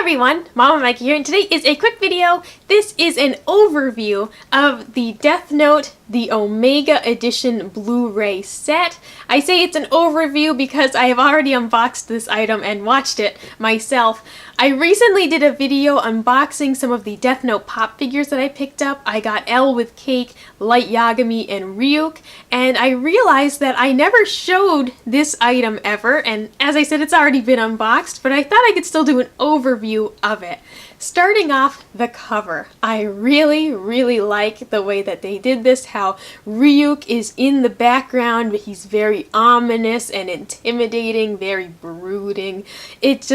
everyone, Mama Mikey here, and today is a quick video. This is an overview of the Death Note, the Omega Edition Blu-ray set. I say it's an overview because I have already unboxed this item and watched it myself. I recently did a video unboxing some of the Death Note pop figures that I picked up. I got L with Cake, Light Yagami, and Ryuk, and I realized that I never showed this item ever, and as I said, it's already been unboxed, but I thought I could still do an overview of it. Starting off the cover, I really like the way that they did this, how Ryuk is in the background, but he's very ominous and intimidating, very brooding. It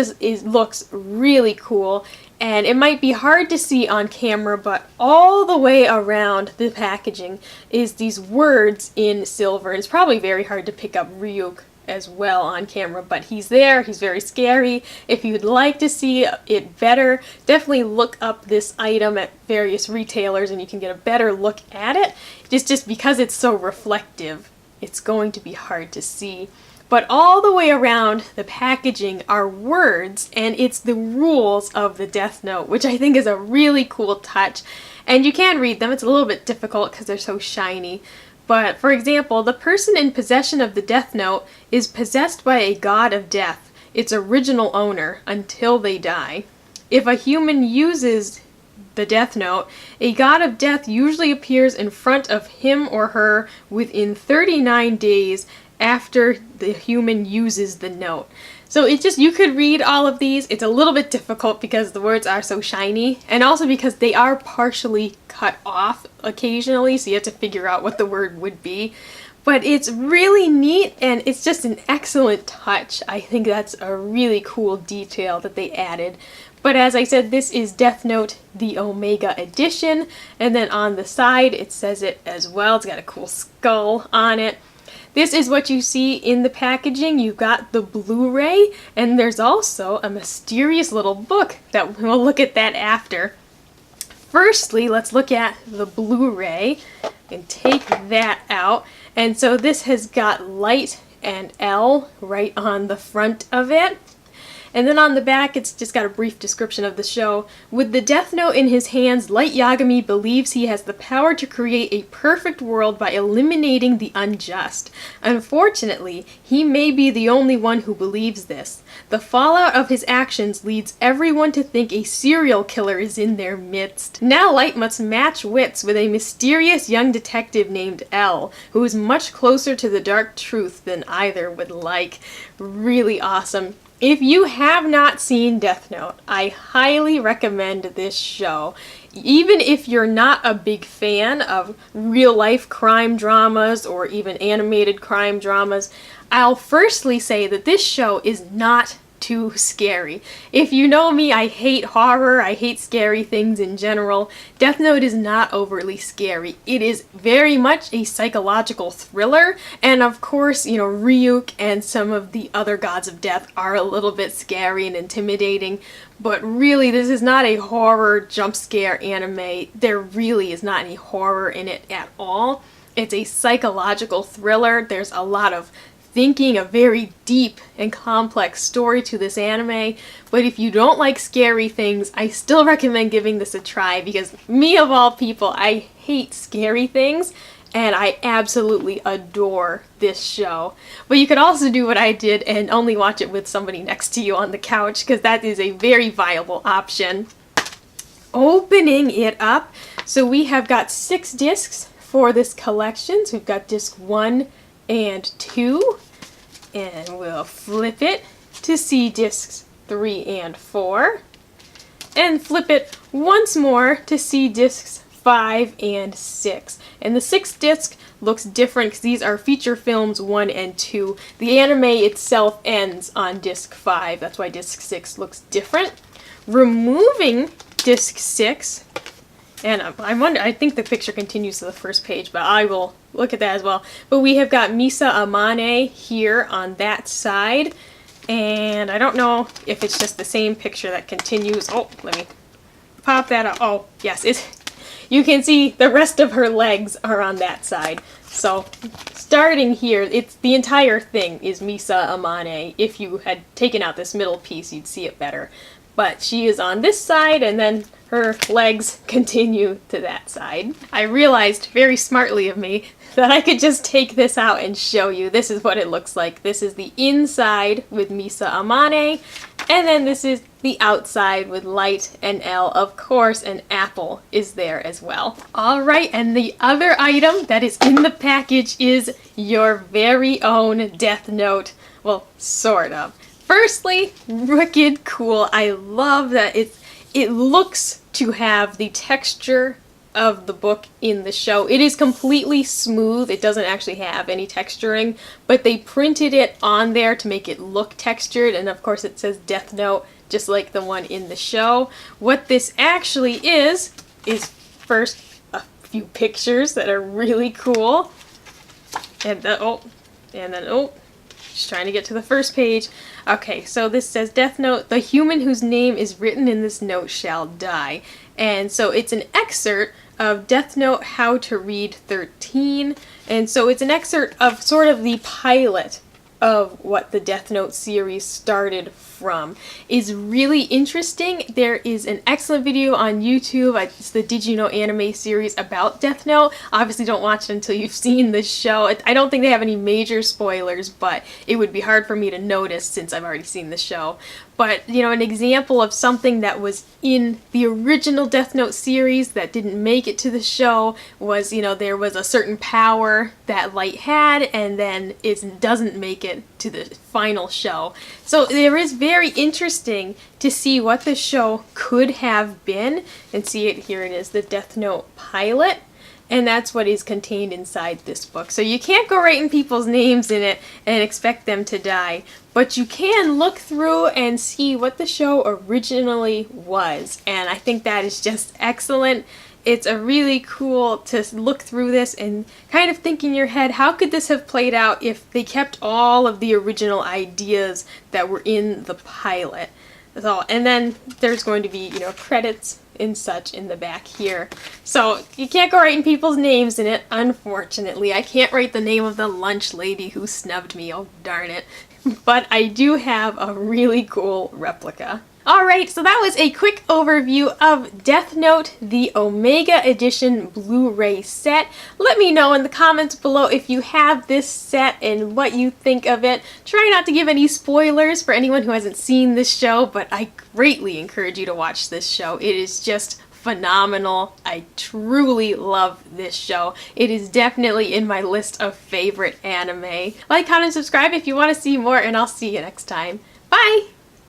looks really cool, and it might be hard to see on camera, but all the way around the packaging is these words in silver. It's probably very hard to pick up Ryuk as well on camera, but he's there, he's very scary. If you'd like to see it better, definitely look up this item at various retailers and you can get a better look at it. Just because it's so reflective, it's going to be hard to see. But all the way around the packaging are words, and it's the rules of the Death Note, which I think is a really cool touch. And you can read them, it's a little bit difficult because they're so shiny. But, for example, the person in possession of the Death Note is possessed by a god of death, its original owner, until they die. If a human uses the Death Note, a god of death usually appears in front of him or her within 39 days after the human uses the note. So you could read all of these. It's a little bit difficult because the words are so shiny, and also because they are partially cut off occasionally, so you have to figure out what the word would be. But it's really neat, and it's just an excellent touch. I think that's a really cool detail that they added. But as I said, this is Death Note, the Omega Edition, and then on the side it says it as well. It's got a cool skull on it. This is what you see in the packaging. You've got the Blu-ray, and there's also a mysterious little book that we'll look at that after. Firstly, let's look at the Blu-ray and take that out. And so this has got Light and L right on the front of it. And then on the back, it's just got a brief description of the show. With the Death Note in his hands, Light Yagami believes he has the power to create a perfect world by eliminating the unjust. Unfortunately, he may be the only one who believes this. The fallout of his actions leads everyone to think a serial killer is in their midst. Now Light must match wits with a mysterious young detective named L, who is much closer to the dark truth than either would like. Really awesome. If you have not seen Death Note, I highly recommend this show. Even if you're not a big fan of real-life crime dramas or even animated crime dramas, I'll firstly say that this show is not too scary. If you know me, I hate horror, I hate scary things in general. Death Note is not overly scary. It is very much a psychological thriller, and of course, you know, Ryuk and some of the other gods of death are a little bit scary and intimidating, but really this is not a horror jump scare anime. There really is not any horror in it at all. It's a psychological thriller. There's a lot of thinking, a very deep and complex story to this anime, but if you don't like scary things, I still recommend giving this a try, because me of all people, I hate scary things, and I absolutely adore this show. But you could also do what I did and only watch it with somebody next to you on the couch, because that is a very viable option. Opening it up, so we have got 6 discs for this collection. So we've got disc 1 and 2, and we'll flip it to see discs 3 and 4, and flip it once more to see discs 5 and 6. And the 6th disc looks different because these are feature films 1 and 2. The anime itself ends on disc 5, that's why disc 6 looks different. Removing disc 6, and I think the picture continues to the first page, but I will look at that as well. But we have got Misa Amane here on that side, and I don't know if it's just the same picture that continues. Oh, let me pop that up. Oh, yes, you can see the rest of her legs are on that side. So starting here, the entire thing is Misa Amane. If you had taken out this middle piece, you'd see it better. but she is on this side, and then her legs continue to that side. I realized very smartly of me that I could just take this out and show you. This is what it looks like. This is the inside with Misa Amane, and then this is the outside with Light and Elle. Of course, an apple is there as well. Alright, and the other item that is in the package is your very own Death Note. Well, sort of. Firstly, wicked cool. I love that it looks to have the texture of the book in the show. It is completely smooth. It doesn't actually have any texturing, but they printed it on there to make it look textured, and of course it says Death Note just like the one in the show. What this actually is first a few pictures that are really cool, and then just trying to get to the first page. Okay, so this says Death Note, the human whose name is written in this note shall die. And so it's an excerpt of Death Note How to Read 13. And so it's an excerpt of sort of the pilot of what the Death Note series started from. Is really interesting. There is an excellent video on YouTube. It's the Did You Know anime series about Death Note. Obviously don't watch it until you've seen the show. I don't think they have any major spoilers, but it would be hard for me to notice since I've already seen the show. But, you know, an example of something that was in the original Death Note series that didn't make it to the show was, you know, there was a certain power that Light had, and then it doesn't make it to the final show. So there is very interesting to see what the show could have been, and see it, here it is, the Death Note pilot. And that's what is contained inside this book. So you can't go writing people's names in it and expect them to die. But you can look through and see what the show originally was. And I think that is just excellent. It's a really cool to look through this and kind of think in your head, how could this have played out if they kept all of the original ideas that were in the pilot? So, and then there's going to be, you know, credits and such in the back here. So you can't go writing people's names in it, unfortunately. I can't write the name of the lunch lady who snubbed me, oh darn it. But I do have a really cool replica. Alright, so that was a quick overview of Death Note, the Omega Edition Blu-ray set. Let me know in the comments below if you have this set and what you think of it. Try not to give any spoilers for anyone who hasn't seen this show, but I greatly encourage you to watch this show. It is just phenomenal. I truly love this show. It is definitely in my list of favorite anime. Like, comment, and subscribe if you want to see more, and I'll see you next time. Bye!